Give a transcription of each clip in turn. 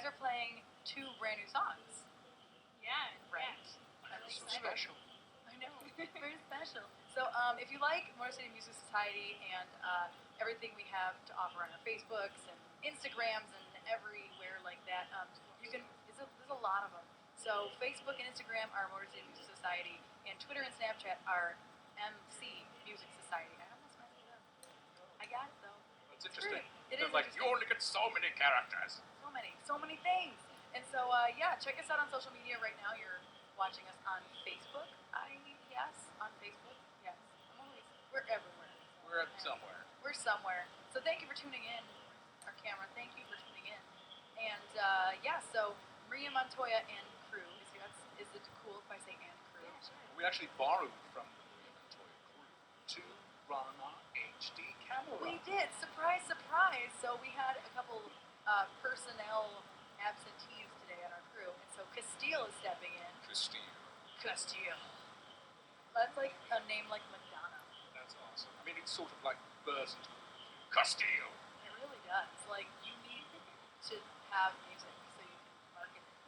guys are playing 2 brand new songs. Yeah. Right. That's so special. I know. Very special. So if you like Motor City Music Society and everything we have to offer on our Facebooks and Instagrams and everywhere like that, you can. There's a lot of them. So Facebook and Instagram are Motor City Music Society, and Twitter and Snapchat are MC Music Society. I almost messed it up. I got it though. It's interesting. It They're is like, interesting. you only get so many characters. So many things. And so, yeah, check us out on social media right now. You're watching us on Facebook. On Facebook. Yes. We're everywhere. We're somewhere. We're somewhere. So thank you for tuning in. Our camera, thank you for tuning in. And, yeah, so Maria Montoya and crew. Is it cool if I say and crew? Yeah, sure. We actually borrowed from the Maria Montoya crew to run our HD camera. We did. Surprise, surprise. So we had a couple personnel absentees today on our crew. And so Castile is stepping in. Castile. That's like a name like Madonna. That's awesome. I mean, it's sort of like burst into Castile. It really does. Like, you need to have music so you can market it.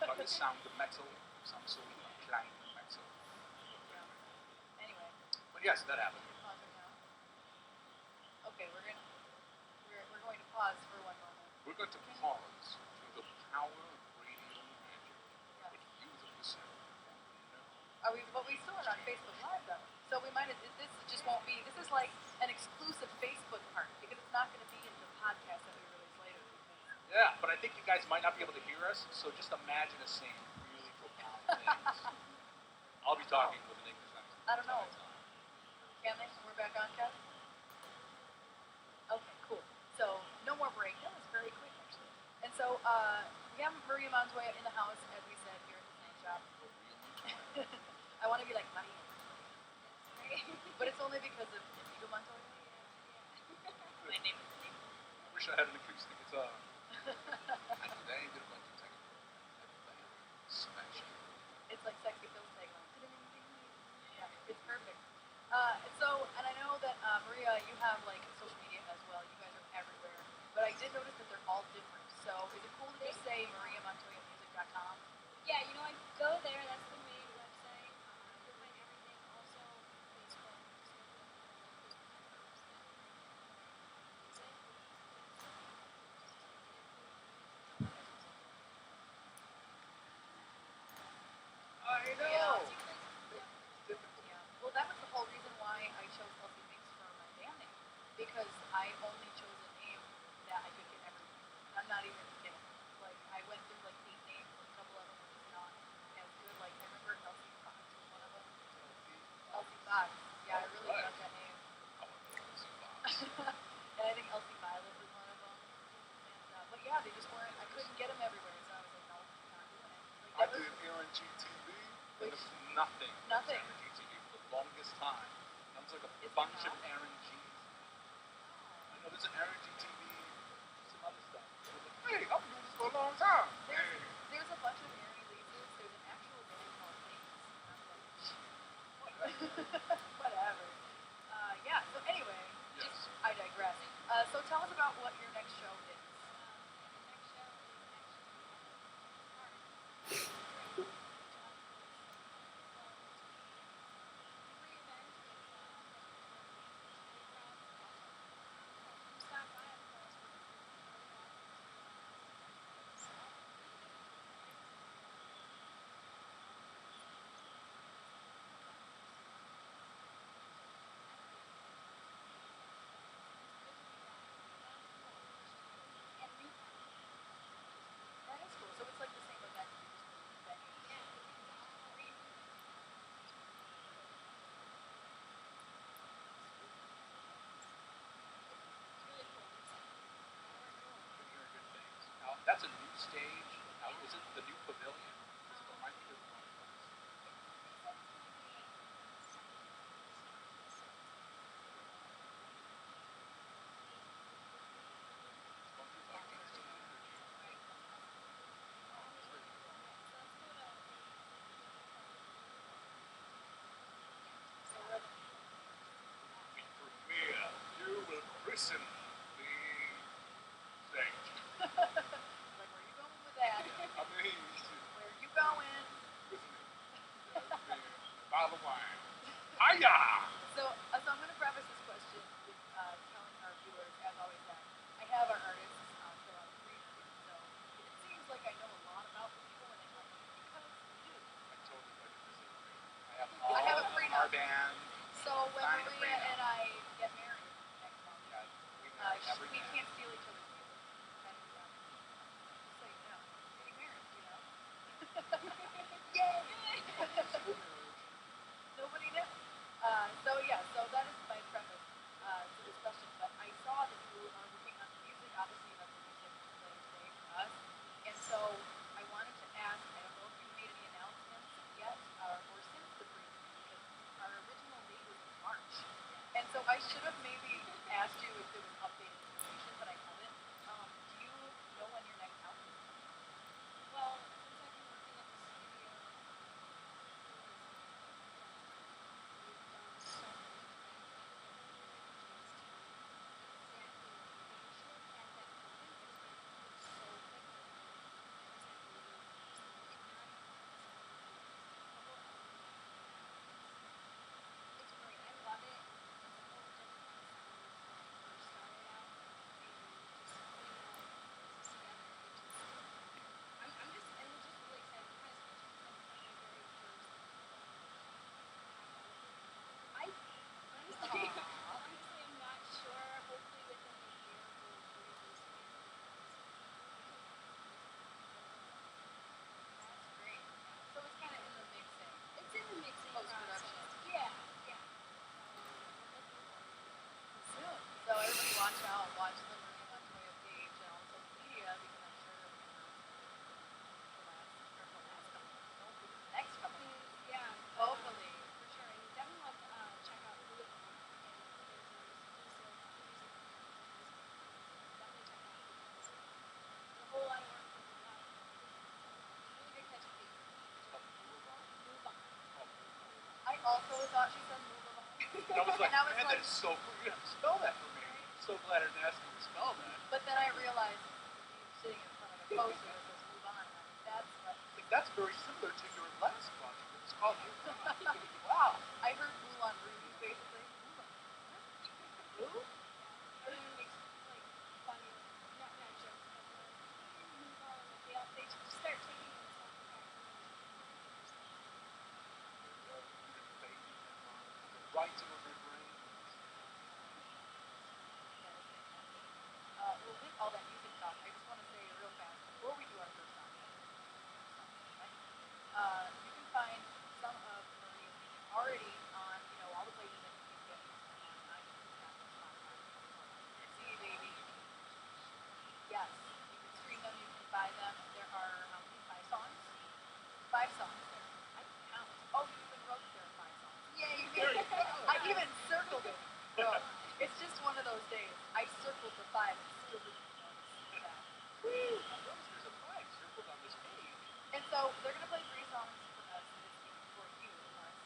Like the sound of metal, some sort of like clang of metal. Yeah. Anyway. But yes, that happened. Pause it now. Okay, we're going to pause for one moment. We're going to pause through the power of radio magic. Yeah. But you, the listener, won't know. But we still are on Facebook Live though. So we might. This just won't be. This is like an exclusive Facebook part because it's not going to be in the podcast that we release later. Yeah, but I think you guys might not be able to hear us, so just imagine us saying really profound things. I'll be talking with an English accent. I don't know. Can they? We're back on, Kev? Okay, cool. So no more break. That was very quick actually. And so we have Maria Montoya in the house, as we said here at the same shop. I want to be like Maria. But it's only because of Inigo Montoya. My name is Inigo. I wish I had an acoustic guitar. And today we're going to take a special. It's like Sexy Phil's tagline. Yeah, it's perfect. And I know that Maria, you have like social media as well. You guys are everywhere. But I did notice that they're all different. So is it cool to just say MariaMontoyaMusic.com? Yeah, I go there. That's the main website. You'll find everything. Also, Facebook. I know! Yeah. Well, that was the whole reason why I chose Elsie Mix for my band name. Because I only chose a name that I could get everywhere. I'm not even kidding. Like, I went through like 8 names, and a couple of them were just not as good. Like, I remember Elsie Fox was one of them. Elsie Fox. Yeah, I really love that name. And I think Elsie Violet was one of them. And, but yeah, they just weren't, I couldn't get them everywhere. So I was like, no, I'm not doing it. I did Erin GTV, and it was nothing. Nothing. Erin GTV for the longest time. That was like a Is it bunch of now? Erin G's. I know there's an Erin GTV, some other stuff. It was like, hey, I've been doing this for a long time. Hey. There's a bunch of Mary Leases. There's an actual band called Things. And I'm like, whatever. Yeah, so anyway, Yes. I digress. So tell us about what your next show is. thought she said move along. And I was like, And I was man, like- that is so cool. You have to spell that for me. I'm so glad I didn't ask you to spell that. But then I realized you're sitting in front of a poster that says move on. And that's what. Like, that's very similar to your last project. It was called Wow. I heard Moulin Rouge, basically. Who? Everyone makes like funny, not jokes, but like move on. Like they just start taking themselves back. Right to my brain. Well, with all that music talk, I just want to say real fast before we do our first song. You can find some of Maria's music already on, all the places that you can get music on iTunes, Apple, Spotify, CD Baby. Yes, you can stream them, you can buy them. There are how many? 5 songs? 5 songs there. I can count. Oh, you even wrote there are 5 songs. Yay, There you go. I even circled it. No, it's just one of those days. I circled the 5 and still didn't notice that. Woo! I noticed there's a flag circled on this page. And so they're gonna play 3 songs for us this week for you, us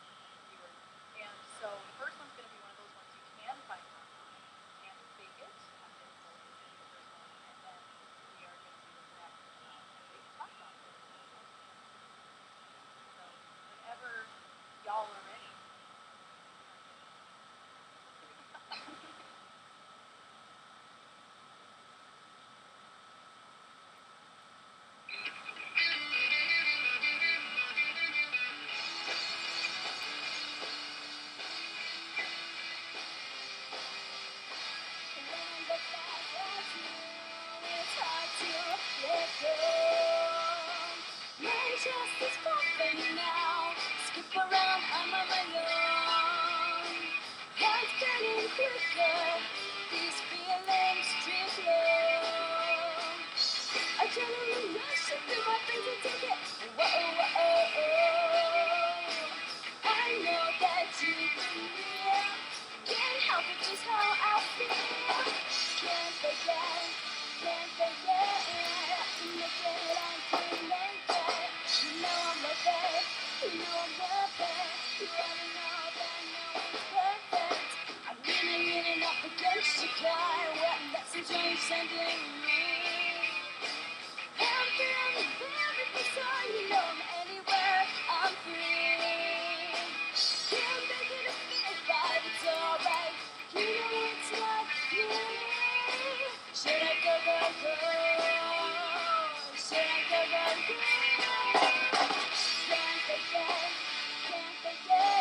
viewers. And so the first one's gonna be one of those ones you can find online and fake it. And then so it's gonna be the first one, and then we are gonna do the next and we can talk about it. So whenever y'all are ready. Just popping now, skip around, I'm on my own. Heart's burning quicker, these feelings drift low. Adrenaline rushing through my veins and take it. Whoa. I know that you feel, can't help it, just how I feel. Can't forget, I can make it, I can make it. You know I'm worth it, you know I'm worth it. You already know that no one's perfect. I'm leaning up against your car. What message are you sending me? I'm feeling very bizarre, you know I'm anywhere, I'm free. Can't make it a feel right, it's alright. You know it's like you. Should I go? Should I go? Can't forget,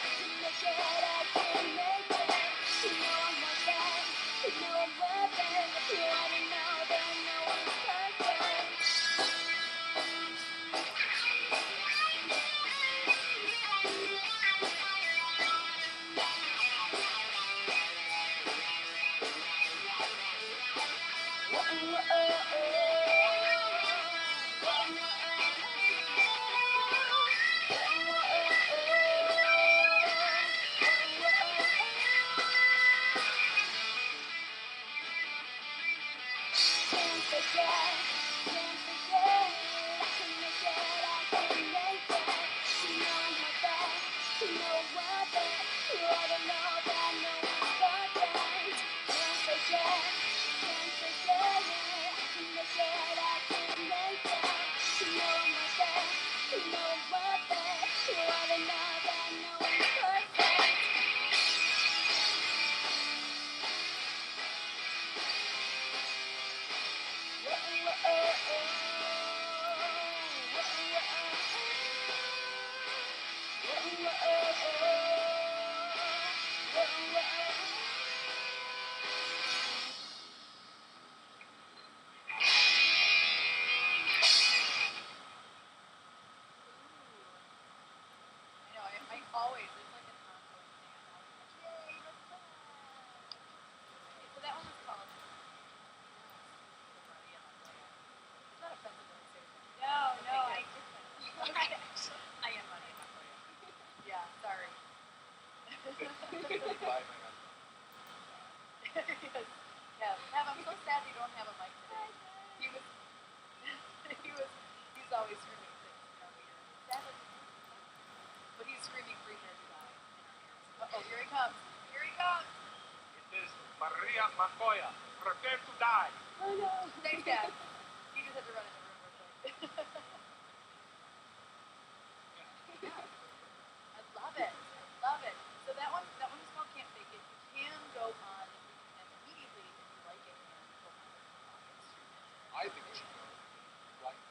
to make it, I can make it. You know I'm worth it, you know I'm worth it. You already know that no one's perfect. Can't forget, I can make it. You know I'm worth it, you know I'm worth it. You ought to know that no one's perfect. Can't forget, I can make it. You know I'm worth it, you know I'm worth it. You ought to know that no one's perfect. I know, I always, it's like an ongoing thing. I'm always like, yay, that's fun. Okay, so that one was called Maria Montoya. It's not offensive when I say that. No, I Okay, did that. I am Maria Montoya. Yeah, sorry. Bye, man. comes. Here he comes. It is Maria Montoya. Prepare to die. Oh no. Thanks, Dad. He just had to run in the room real quick. I love it. I love it. So that one is called Can't Fake It. You can go on and immediately, if you like it, and go on and stream it. I think you should go right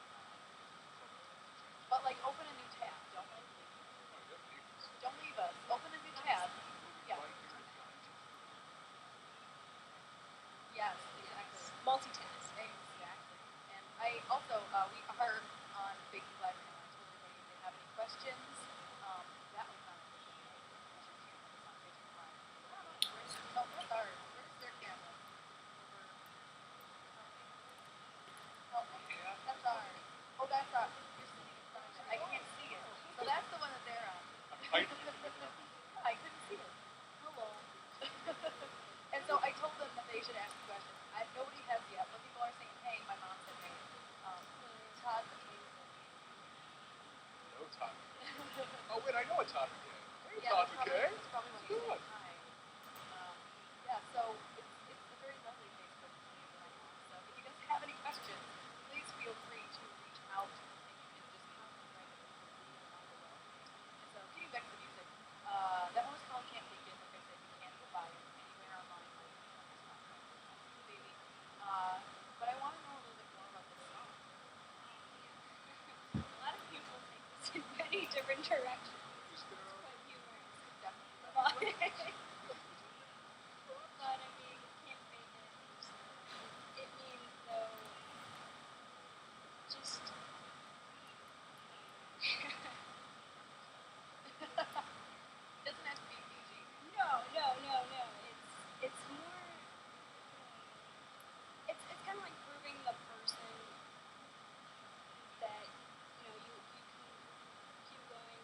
But like, open a new tab. Don't like leave. Don't leave us. Open a new tab. Yeah. Yes, exactly. Multitask. Exactly. And I also, we are on Facebook Live right now. I told everybody if they have any questions. That was not official. It's on Facebook Live. No, that's ours. Where's their camera? Over. Oh, that's ours. Oh, that's ours. You're sitting in front of it. I can't see it. So that's the one that they're on. I couldn't see it. Hello. And so I told them that they should ask questions. Nobody has yet, but people are saying, hey, my mom said, hey, Todd McKay said, No Todd. Oh wait, I know a Todd McKay. Hey, yeah, Todd that's McKay. probably when you Good. say hi. Yeah, so it's a very lovely Facebook community that I have. So if you guys have any questions, please feel free to reach out and you can just comment right in the video down below. And so getting back to the music, that one was called Can't Fake It. Like I said, you can go buy it anywhere online, like on baby. But I want to know a little bit more about this song. A lot of people take this in many different directions. Just It's quite humorous. Definitely. But I mean, can't fake it. It means though, just Doesn't have to be PG. no. It's more. It's kind of like proving the person that you can keep going.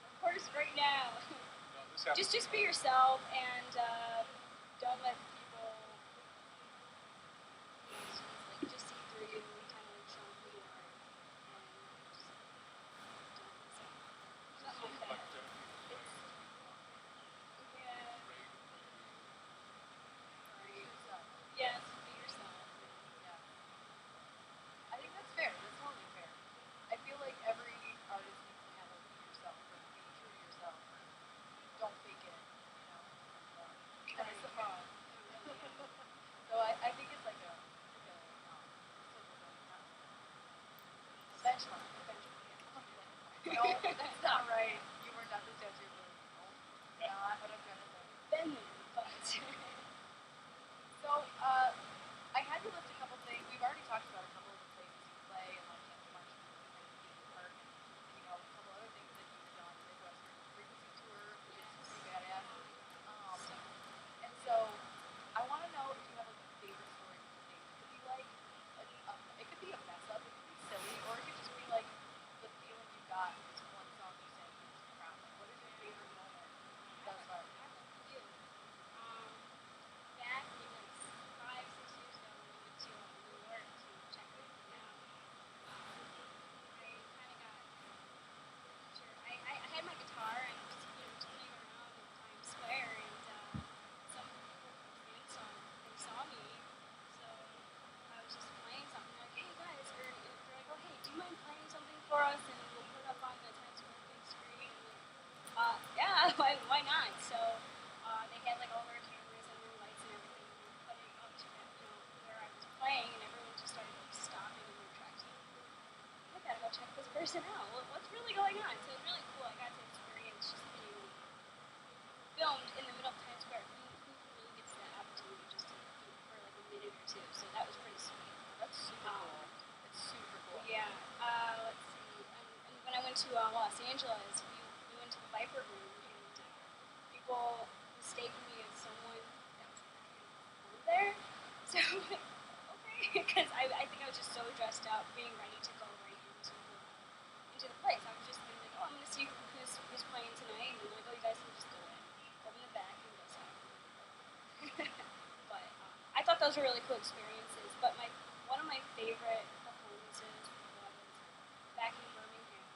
Of course, right now. no, this happens. Just be yourself and don't let people just see through you and kind of show who you are. And just something like that. Yeah. Yes, be yourself. Yeah. I think that's fair. That's totally fair. I feel like every artist needs to kind of be yourself and be true to yourself. Don't fake it, And it's the fun. So I think it's like a benchmark. No, that's not right. You were not the judge. Not what I'm trying to say. Been there, but So, I had you list a couple things. We've already talked about a couple of the places you play and like the marching park and a couple other things that you've done. Midwestern Frequency Tour, which is pretty badass. And so I want to know if you have like a favorite story from the stage. It could be like it could be a mess up, it could be silly, or it could just be like the feeling you got with this one song you sang in this crowd. Like, what is your favorite moment thus far? back in like 5, 6 years ago when we went to New York to check it out, I kind of got sure. I had my guitar and I was just playing around in Times Square and some people from the band they saw me, so I was just playing something like, hey guys, or they're like, oh hey, do you mind playing something for us and we'll put it up on the Times Square big screen? And like, yeah, why not? So they had like all their cameras and their lights and everything, and they put it up to where I was playing, and everyone just started like stopping in their tracks. Like, I gotta go check this person out. What's really going on? So it was really cool. I got to experience just being filmed in the middle of Times Square. Who really gets that opportunity just to for like a minute or two? So that was pretty sweet. That's super cool. It's super cool. Yeah. Let's see. And when I went to Los Angeles, we went to the Viper Room, and people mistaken me as someone that was there. So okay, because I think I was just so dressed up, being ready to go right into the place. I was just thinking like, oh, I'm gonna see who's playing tonight, and they're like, oh, you guys can just go in the back and go south. But I thought those were really cool experiences. But one of my favorite performances was back in Birmingham.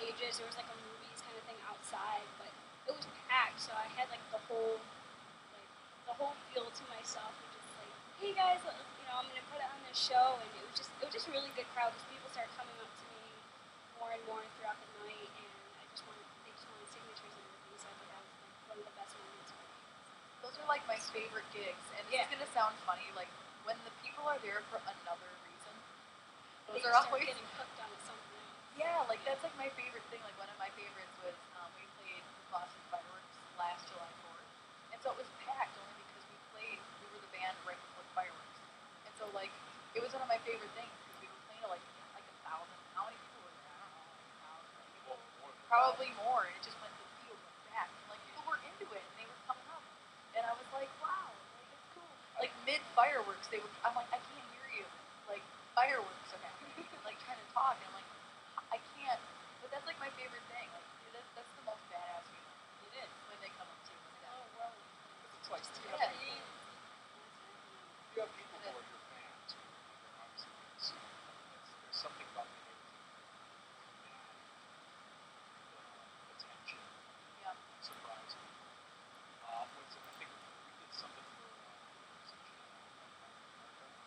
ages. There was like a movies kind of thing outside, but it was packed, so I had like the whole field to myself, and just like, hey guys, I'm gonna put it on this show, and it was just a really good crowd. Because people started coming up to me more and more throughout the night, and they just wanted signatures and everything. So I thought that was like one of the best moments for me. Those are like my favorite gigs, and it's gonna sound funny, like when the people are there for another reason. Those are always getting hooked on something else. Yeah, like that's like my favorite thing. Like one of my favorites was we played the Boston Fireworks last July 4th, and so it was packed only because we were the band right before the fireworks, and so like it was one of my favorite things because we were playing to like 1,000. How many people were there? I don't know, like 1,000. Probably more. And it just went the field went back. And, like people were into it and they were coming up, and I was like, wow, like it's cool. Like mid fireworks, I'm like, I can't hear you. Like fireworks are happening, and like trying to talk, and I'm like, I can't. But that's like my favorite thing. Like that's the most badass feeling. It is when they come up to you like that. Oh well. It's like Yeah. you have people who are your fans. They're obviously fans. There's something about being able to command the attention. Yeah. Surprising. I think we did something for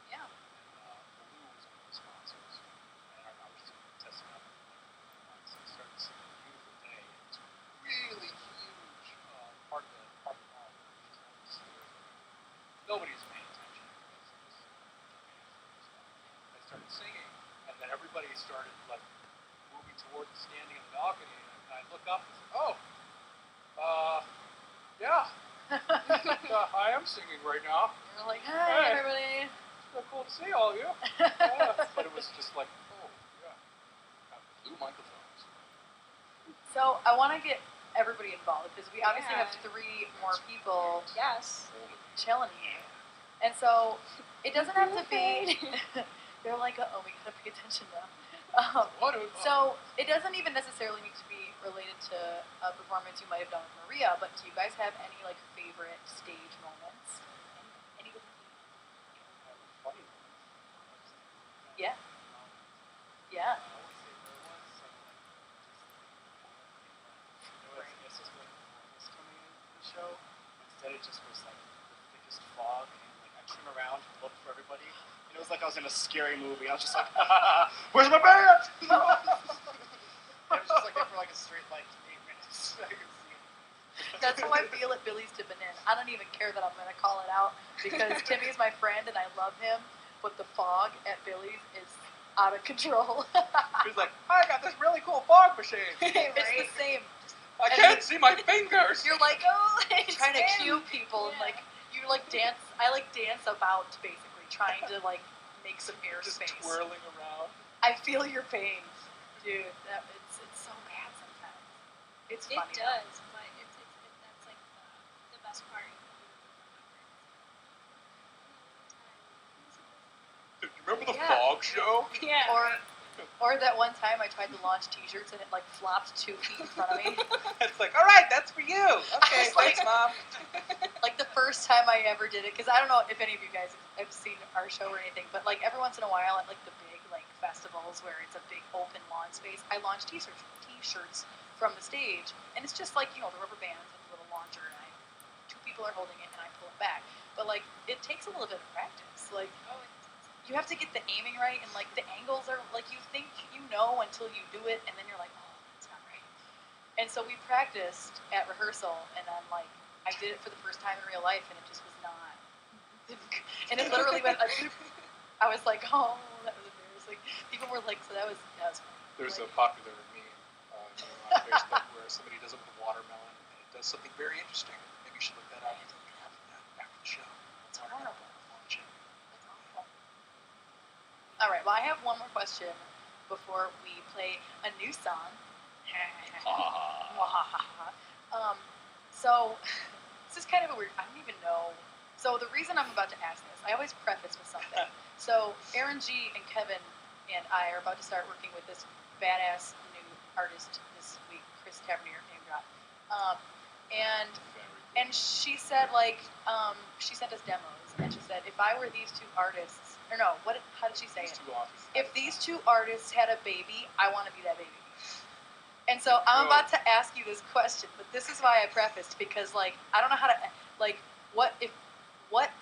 Yeah. and Blue was one of the sponsors, and I was testing out. So I started singing "Beautiful Day." It's a really huge part of the mall. Nobody's paying attention. I started singing, and then everybody started like moving toward the standing in the balcony, and I look up and say, "Oh, yeah, I am singing right now. You're like, hi Hey. everybody. So cool to see all of you." But it was just like, oh yeah, blue microphones. So I want to get everybody involved because we obviously have 3 more people Yes. chilling here, and so it doesn't have to be. They're like, oh, we gotta pay attention now. So it doesn't even necessarily need to be related to a performance you might have done with Maria, but do you guys have any like favorite stage moments? Any? Funny. Yeah. Yeah. Show. Instead, it just was like the thickest fog, and like I turned around and looked for everybody. And it was like I was in a scary movie. I was just like, "Where's my band?" I was just like there for like a straight like 8 minutes. I could see it. That's how I feel at Billy's Dippin' In. I don't even care that I'm going to call it out because Timmy's my friend and I love him, but the fog at Billy's is out of control. He's like, I got this really cool fog machine. It's the same. I can't see my fingers. You're like, oh, trying to cue people and like you like dance. I like dance about basically trying to like make some Just airspace. twirling around. I feel your pain, dude. It's so bad sometimes. It's It funny. does, but that's like the best part. Remember the Yeah. fog show? Yeah. Or that one time I tried to launch T-shirts and it like flopped 2 feet in front of me. It's like, all right, that's for you. Okay, was like- thanks, Mom. Like the first time I ever did it, because I don't know if any of you guys have seen our show or anything, but like every once in a while at like the big like festivals where it's a big open lawn space, I launch T-shirts from the stage, and it's just like the rubber bands and a little launcher, and 2 people are holding it, and I pull it back. But like it takes a little bit of practice. Like you have to get the aiming right, and like the angles are like you think until you do it, and then you're like, oh, that's not right. And so we practiced at rehearsal, and then like I did it for the first time in real life, and it just was not. And it literally went like, I was like, oh, that was embarrassing. People were like, so that was funny. There's like, a popular meme on Facebook where somebody does it with a watermelon, and it does something very interesting. Maybe you should look that up. After the show. It's horrible. Watch it. That's awful. All right. Well, I have one more question before we play a new song. So this is kind of a weird. I don't even know. So the reason I'm about to ask this, I always preface with something. So Erin G and Kevin and I are about to start working with this badass new artist this week, Chris Tavernier, name drop. And she said she sent us demos, and she said if I were these 2 artists, or no, how did she say it? If these 2 artists had a baby, I want to be that baby. And so I'm about to ask you this question, but this is why I prefaced, because like I don't know how to like what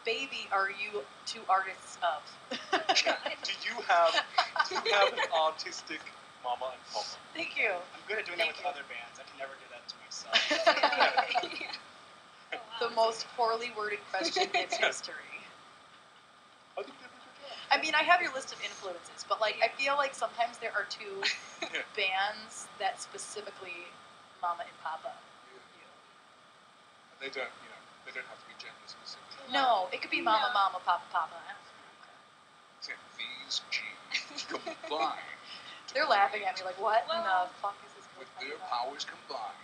baby are you two artists of? Do you have an autistic mama and papa? Thank you. I'm good at doing that with other bands. I can never do that to myself. The most poorly worded question in history. I think that was your job. I mean, I have your list of influences, but like I feel like sometimes there are two bands that specifically Mama and Papa. And they don't have to be gender specific. No, it could be Mama, Mama, Papa, Papa. These genes combine. They're laughing at me like, what in the fuck is this? With their powers combined.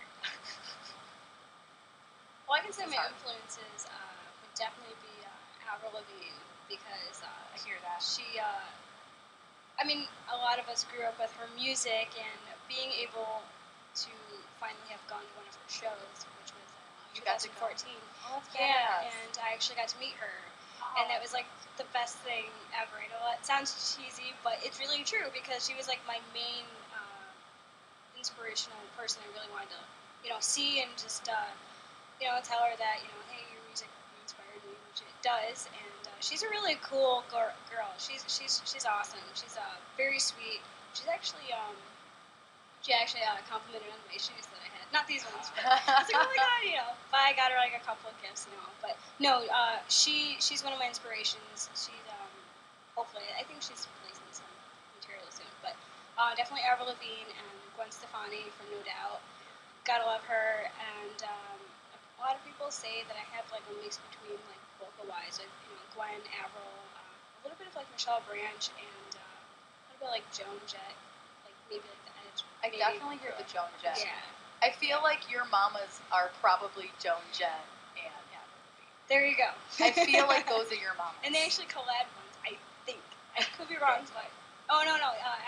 Well, I can say my influences would definitely be Avril Lavigne, because I hear that. she, I mean, a lot of us grew up with her music, and being able to finally have gone to one of her shows, which was You got to go. 2014. Oh, that's Yeah, badass. and I actually got to meet her, and that was like the best thing ever. I know it sounds cheesy, but it's really true, because she was like my main inspirational person I really wanted to, see and just, tell her that, hey, your music inspired me, which it does. And she's a really cool girl. She's awesome. She's very sweet. She actually complimented on my shoes that I had. Not these ones, but I was like, oh my god, But I got her like a couple of gifts, But no, she's one of my inspirations. She's hopefully, I think she's releasing some material soon. But definitely Avril Lavigne and Gwen Stefani from No Doubt. Gotta love her. And a lot of people say that I have like a mix between like vocal-wise, like Gwen, Avril, a little bit of like Michelle Branch, and a little bit like Joan Jett, like maybe like the Edge. I definitely hear the Joan Jett. Yeah. I feel like your mamas are probably Joan Jett and Avril Lavigne. There you go. I feel like those are your mamas. And they actually collabed once, I think. I could be wrong, but no.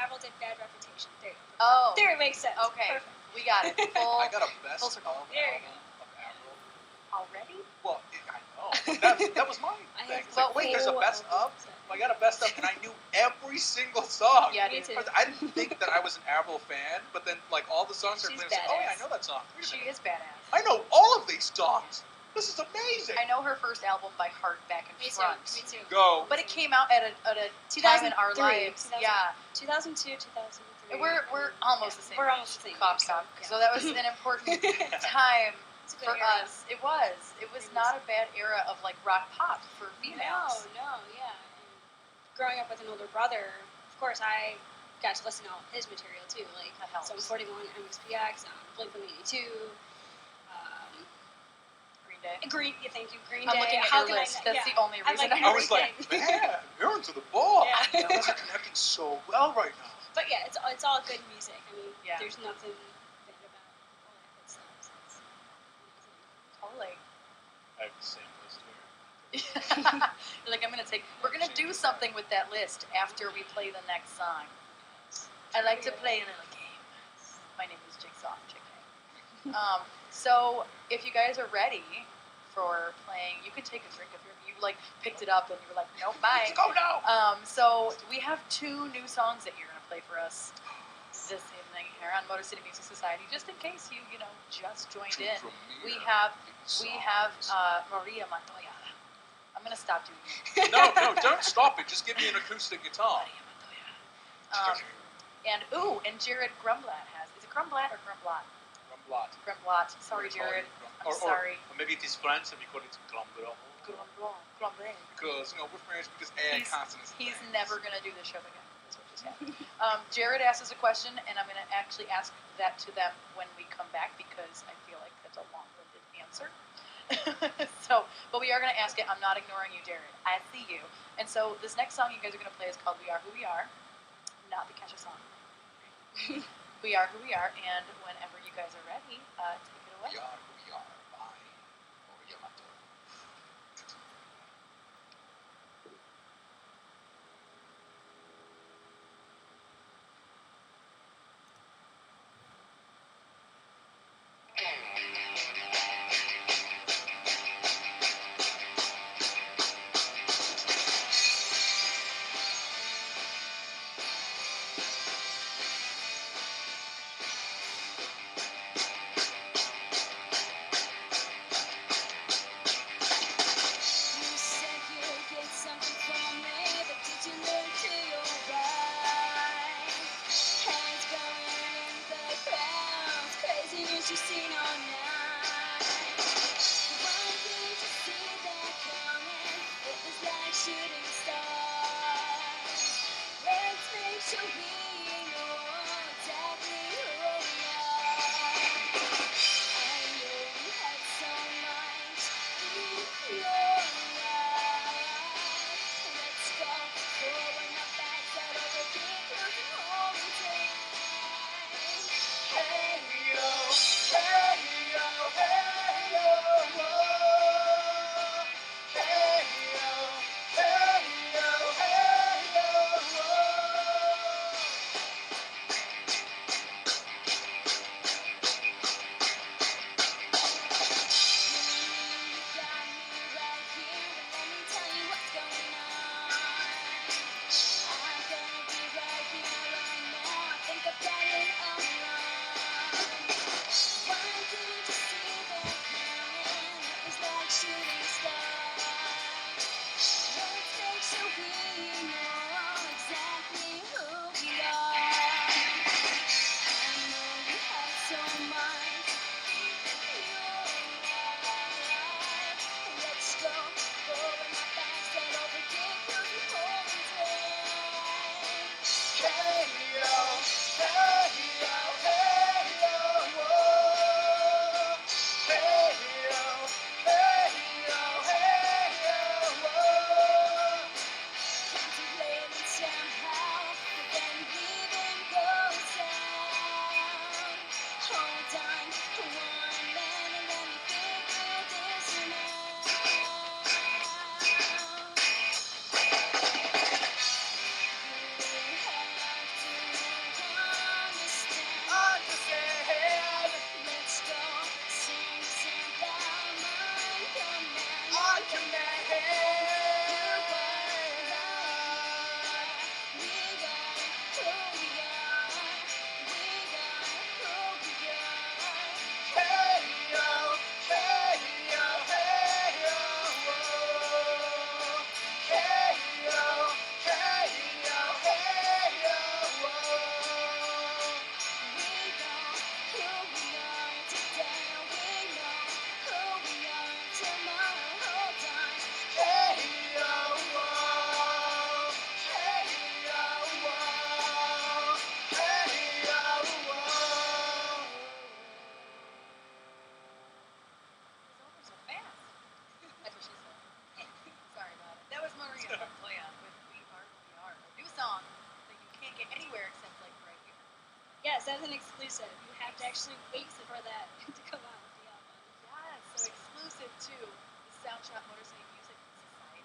Avril did Bad Reputation. There you go. Oh. There it makes sense. Okay. Perfect. We got it. I got a best full of circle. album There you go. of Avril. Already? Well, I know. That was my I thing. have It's like, wait, there's a best of? I got a best of, and I knew every single song. Yeah, Me too. I didn't think that I was an Avril fan, but then like all the songs are She's playing. Oh yeah, I badass. know that song. Wait a She minute. is badass. I know all of these songs. This is amazing. I know her first album by heart back and Me too. front. Me too. Go. But it came out at a time in our 2003, lives. 2000. Yeah. 2002, 2003. We're almost the same. We're almost the same. Cough, cough. Yeah. So that was an important time It's a good for era. us. It was. It was not a bad era of like rock pop for females. No, yeah. And growing up with an older brother, of course, I got to listen to all his material too, like That helps. Sum 41, MXPX, Blink-182, Green Day. Thank you, Green I'm Day. looking at How your can list. I, That's yeah. the only I'm reason like, I was like, everything. man, you're into the ball. Yeah. You guys are connecting so well right now. But yeah, it's all good music. I mean, Yeah. there's nothing bad about all that good stuff. So it's amazing. Totally. I have the same list here. You're like, we're gonna do something with that list after we play the next song. I like to play a little game. My name is Jigsaw. JK. So if you guys are ready for playing, you can take a drink if you like picked it up and you were like, nope, bye. Go now. So we have 2 new songs that you're gonna play for us this evening here on Motor City Music Society. Just in case you just joined in, we have Maria Montoya. I'm gonna stop doing it. No, don't stop it. Just give me an acoustic guitar. Maria Montoya. And Jared Grumblatt is it Grumblatt or Grumblatt? Grumblatt. Grumblatt. Sorry, Jared. I'm sorry. Or maybe it is French and we call it Grumblatt. Grumblatt. Because, we're French, we just add consonants. He's never gonna do the show again. That's what just happened. Jared asked us a question, and I'm gonna actually ask that to them when we come back because I feel like that's a long-winded answer. But we are gonna ask it. I'm not ignoring you, Jared. I see you. And so this next song you guys are gonna play is called "We Are Who We Are," not the Kesha song. We Are Who We Are, and whenever you guys are ready, take it away. We are who we are by Maria Montoya. you've seen all night. Why didn't you see that coming? It was like shooting stars. Let's make sure we know exactly who we are. I know we had so much in your life. Let's go, throwing our backs out over big hills and holding tight. Hey yo, hey yo, hey yo, whoa. Hey yo, hey yo, hey yo, whoa. You got me right here, and let me tell you what's going on. I'm gonna be right here, right now. I think I've got it all wrong. Why didn't you see that coming? It was like shooting stars. Let's make sure we know exactly who we are. I know we had so much in your life. Let's go, throwing our backs out over big hills and holding tight. Hey yo, hey yo, hey yo, whoa. Hey yo, hey yo, hey yo, whoa. Contemplating somehow, but then leaving goes down. Hold on, one minute, let me figure this one out. You have to understand. Let's go, sing about my command. On command. You are right. We are who we are. We are who we are. Hey yo, hey yo, hey yo, whoa. Hey yo, hey yo, hey yo, whoa. We know who we are today. We know who we are tomorrow. Hold on. Hey yo, whoa. Hey yo, whoa. Hey yo, whoa. It's over so fast. That's what she said. Sorry about it. That was Maria Montoya with We Are Who We Are. A new song that you can't get anywhere except like right here. Yes, that's an exclusive. You have to actually wait for that to come out with the album. Yes, so exclusive to the Soundshop Motorcycle Music Society.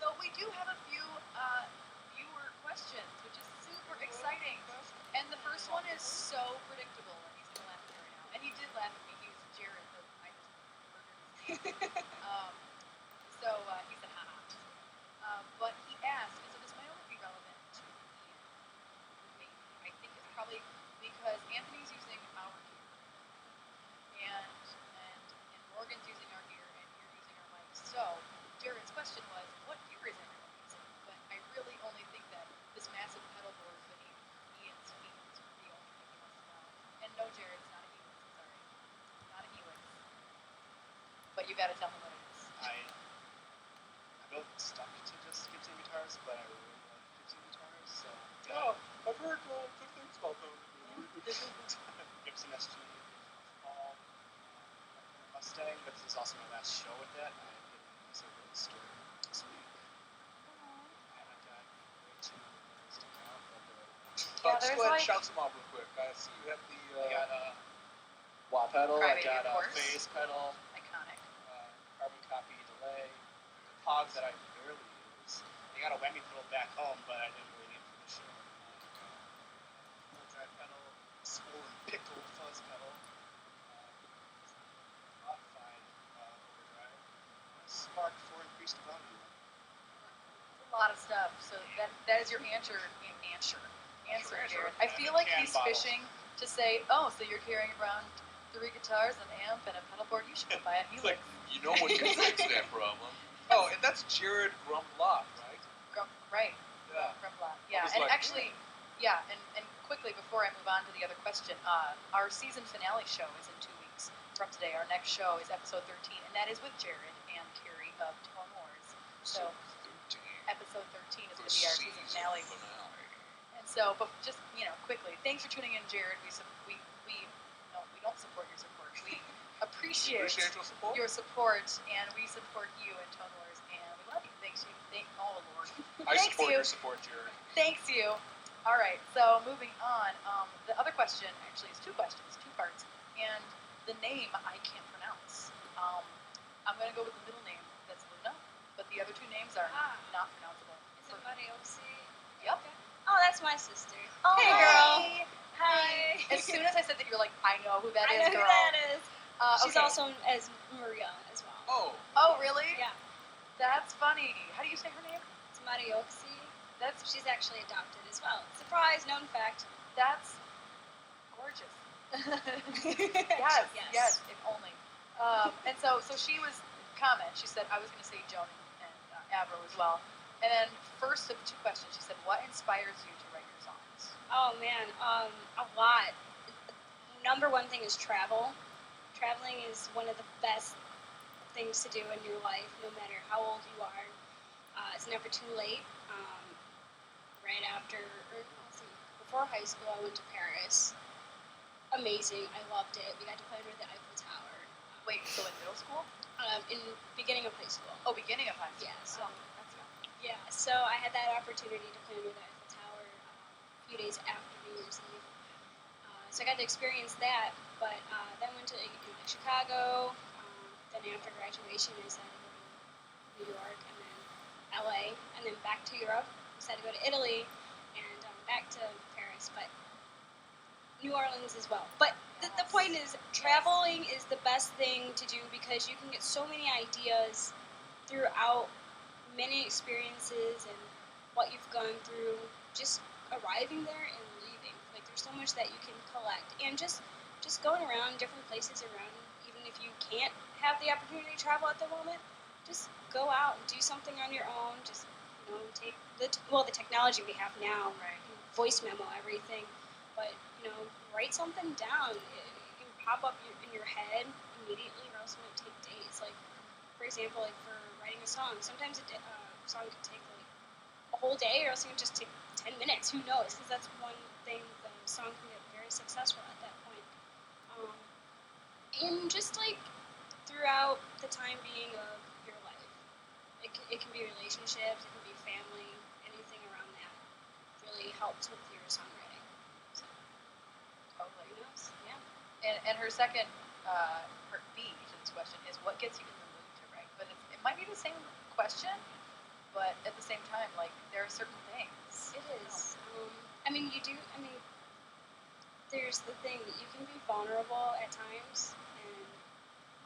So we do have a few viewer questions, which is super exciting. And the first one is so predictable, and he's gonna laugh at me right now. And he did laugh at me. He was Jared, but I just murdered his name. He said, haha. But he asked, so this might only be relevant to Ian, maybe. I think it's probably because Anthony's using our gear, and Morgan's using our gear, and you're using our mics. So Jared's question was, what gear is everyone using? But I really only think that this massive pedal board beneath Ian's feet is the only thing he wants to know. And no, Jared, it's not a Helix. Sorry, not a Helix. But you gotta tell him what it is. I'm both stuck to just Gibson guitars, but I really like Gibson guitars, so Oh, I've heard good things about them. Gibson SG, Paul, Mustang, but this is also my last show with that. I'm getting some really scared this week. I haven't got way too many stuff out, but Just there's go ahead and like- shout some out real quick. I see you have the I got a wah pedal, I Crybaby, got of a course. phase pedal, Iconic. carbon copy delay, the pogs that I barely use. I got a whammy pedal back home, but I didn't really need it for the show. Full drive pedal, swollen pickled fuzz pedal, modified overdrive, spark for increased volume. A lot of stuff. So that is your answer, Jared. I feel like Can he's bottle. fishing to say, oh, so you're carrying around 3 guitars, an amp, and a pedal board. You should go buy a It's like, Helix. you know what can fix that problem. Oh, and that's Jared Grumlock, right? Right. Yeah. Grumblatt. Yeah, was and like, actually, yeah, and quickly, before I move on to the other question, our season finale show is in 2 weeks from today. Our next show is episode 13, and that is with Jared and Carrie of Tone Wars. So, 13. episode 13 is going to be our season finale. And so, but just, quickly, thanks for tuning in, Jared. We don't support your support. We appreciate your support. your support, and we support you in Tone Wars, and we love you. Oh, Lord. I Thanks support you. your support, Jared. Thanks you. All right, so moving on. The other question actually is 2 questions, 2 parts, and the name I can't pronounce. I'm going to go with the middle name, that's Luna, but the other 2 names are not pronounceable. Is it Mariosi? Yep. Oh, that's my sister. Oh, hey, hi. girl. Hi. As soon as I said that, you're like, I know who that I is, know girl. who that is. She's okay. also as Maria as well. Oh, really? Yeah. That's funny. How do you say her name? It's Mariosi. That's She's actually adopted as well. Surprise, known fact. That's gorgeous. Yes. yes, if only. And so she was comment. She said, I was going to say Joan and Avril as well. And then first of the 2 questions, she said, what inspires you to write your songs? Oh man, a lot. Number one thing is travel. Traveling is one of the best things to do in your life, no matter how old you are. It's never too late. Right after, before high school, I went to Paris. Amazing, I loved it. We got to play under the Eiffel Tower. Wait, so in middle school? In beginning of high school. Oh, beginning of high school. Yeah, so that's young. yeah, so I had that opportunity to play under the Eiffel Tower a few days after New Year's Eve. So I got to experience that, but then went to Chicago. Then after graduation, I decided to go to New York, and then LA, and then back to Europe. Decided to go to Italy, and back to Paris, but New Orleans as well. But the point is, traveling is the best thing to do because you can get so many ideas throughout many experiences and what you've gone through, just arriving there and leaving. Like, there's so much that you can collect, and just going around different places around, even if you can't have the opportunity to travel at the moment, just go out and do something on your own. Just take the technology we have now, right? Voice memo, everything, but write something down. It can pop up in your head immediately, or else it might take days. Like, for example, like for writing a song, sometimes a song can take like a whole day, or else it can just take 10 minutes. Who knows? Because that's one thing, the song can get very successful at that point. And just like throughout the time being of your life, it can be relationships, it can be family, anything around that really helps with your songwriting. So, totally. Who knows? Yeah. And her second, part B to this question is, what gets you in the mood to write? But it might be the same question, but at the same time, like, there are certain things. It is. There's the thing that you can be vulnerable at times, and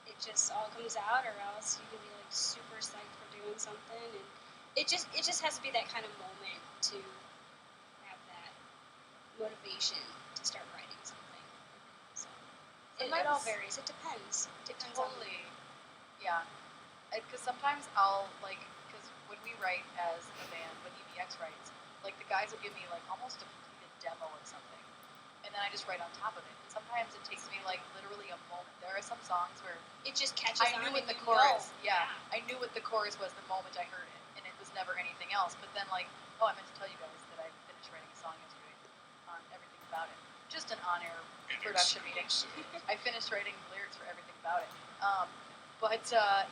it just all comes out, or else you can be like super psyched for doing something, and it just has to be that kind of moment to have that motivation to start writing something. So it all varies. It depends. Totally. Yeah. Because sometimes because when we write as a band, when EBX writes, like, the guys will give me like almost a completed demo of something, and then I just write on top of it. And sometimes it takes me like literally a moment. There are some songs where it just catches I on. knew what the and chorus. Yeah, I knew what the chorus was the moment I heard it, and it was never anything else. But then, like, I meant to tell you guys that I finished writing a song yesterday on Everything About It. Just an on-air production meeting. I finished writing lyrics for Everything About It.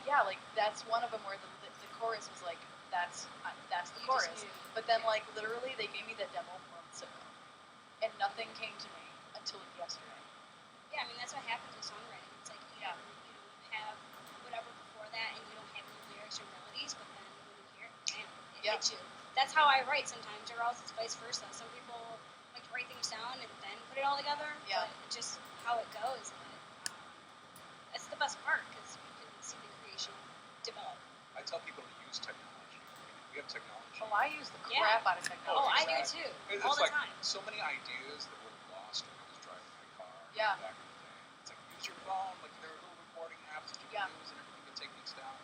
Yeah, like, that's one of them where the chorus was like, that's the chorus. But then, like, literally, they gave me the demo months ago, and nothing came to me until yesterday. Yeah, that's what happens with songwriting. It's like you don't have whatever before that, and you don't have any lyrics or melodies, but then when you hear it, man, it hits you. That's how I write sometimes, or else it's vice versa. Some people like to write things down and then put it all together, but it's just how it goes. But it's the best part, because you can see the creation develop. I tell people to use technology. We have technology. Oh, I use the crap out of technology. Oh, I do too. All the time. So many ideas that were lost when I was driving my car Yeah. back in the day. It's like, use your phone. Like, there are little recording apps that you can use and everything to take things down.